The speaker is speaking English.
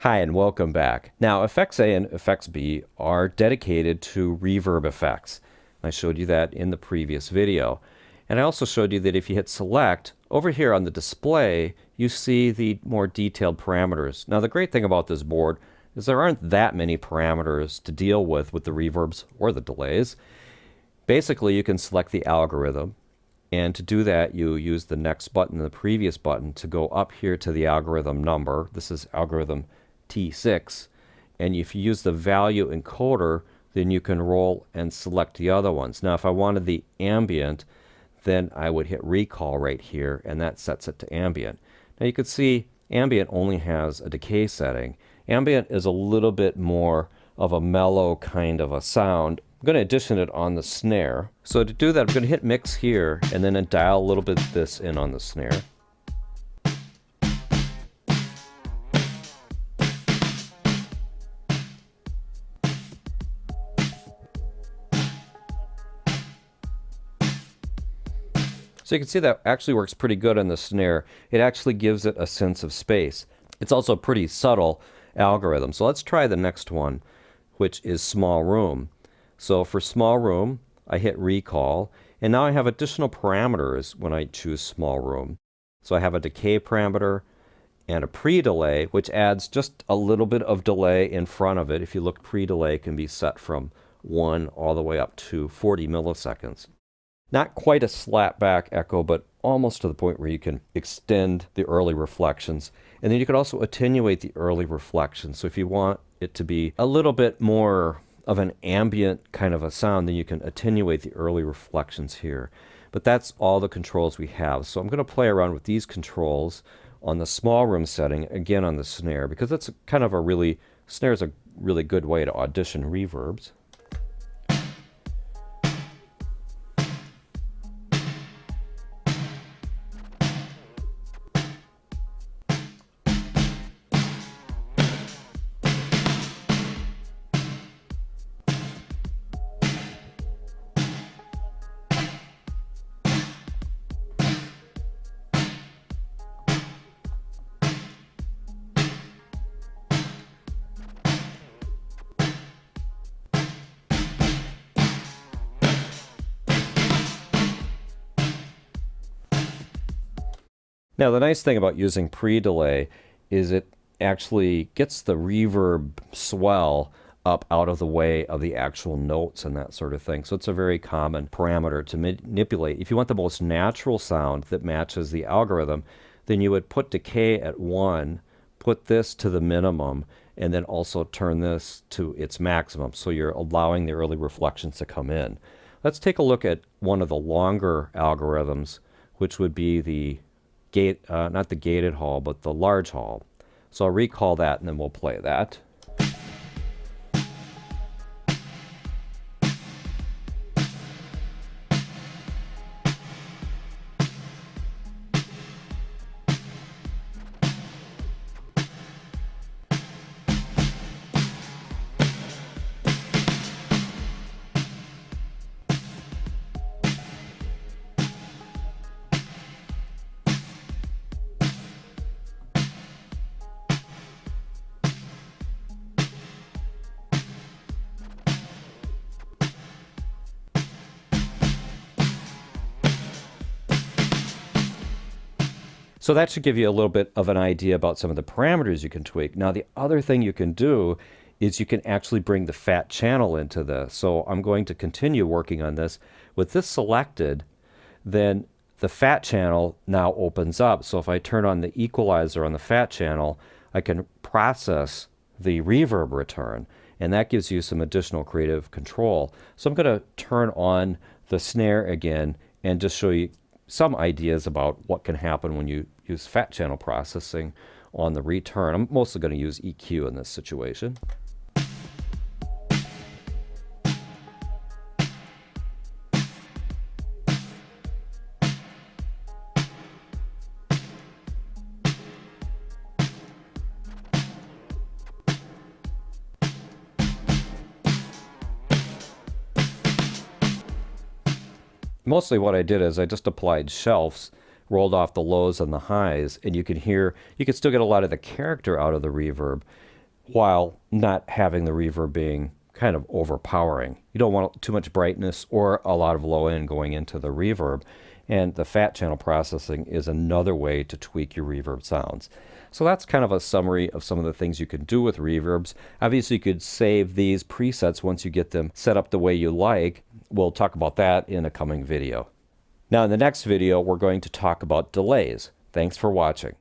Hi and welcome back. Now, Effects A and Effects B are dedicated to reverb effects. I showed you that in the previous video. And I also showed you that if you hit select, over here on the display, you see the more detailed parameters. Now, the great thing about this board is there aren't that many parameters to deal with the reverbs or the delays. Basically, you can select the algorithm. And to do that, you use the next button and the previous button to go up here to the algorithm number. This is algorithm T6, and if you use the value encoder, then you can roll and select the other ones. Now if I wanted the ambient, then I would hit recall right here, and that sets it to ambient. Now you can see ambient only has a decay setting. Ambient is a little bit more of a mellow kind of a sound. I'm going to addition it on the snare. So to do that, I'm going to hit mix here and then dial a little bit of this in on the snare. So you can see that actually works pretty good on the snare. It actually gives it a sense of space. It's also a pretty subtle algorithm. So let's try the next one, which is small room. So for small room, I hit recall, and now I have additional parameters when I choose small room. So I have a decay parameter and a pre-delay, which adds just a little bit of delay in front of it. If you look, pre-delay can be set from 1 all the way up to 40 milliseconds. Not quite a slapback echo, but almost to the point where you can extend the early reflections. And then you can also attenuate the early reflections. So if you want it to be a little bit more of an ambient kind of a sound, then you can attenuate the early reflections here. But that's all the controls we have. So I'm going to play around with these controls on the small room setting, again on the snare, because it's kind of snare is a really good way to audition reverbs. Now the nice thing about using pre-delay is it actually gets the reverb swell up out of the way of the actual notes and that sort of thing. So it's a very common parameter to manipulate. If you want the most natural sound that matches the algorithm, then you would put decay at 1, put this to the minimum, and then also turn this to its maximum. So you're allowing the early reflections to come in. Let's take a look at one of the longer algorithms, which would be the not the gated hall, but the large hall. So I'll recall that and then we'll play that. So that should give you a little bit of an idea about some of the parameters you can tweak. Now the other thing you can do is you can actually bring the fat channel into this. So I'm going to continue working on this. With this selected, then the fat channel now opens up. So if I turn on the equalizer on the fat channel, I can process the reverb return, and that gives you some additional creative control. So I'm going to turn on the snare again and just show you some ideas about what can happen when you use fat channel processing on the return. I'm mostly going to use EQ in this situation. Mostly what I did is I just applied shelves, rolled off the lows and the highs, and you can still get a lot of the character out of the reverb, while not having the reverb being kind of overpowering. You don't want too much brightness or a lot of low end going into the reverb. And the fat channel processing is another way to tweak your reverb sounds. So that's kind of a summary of some of the things you can do with reverbs. Obviously, you could save these presets once you get them set up the way you like. We'll talk about that in a coming video. Now, in the next video, we're going to talk about delays. Thanks for watching.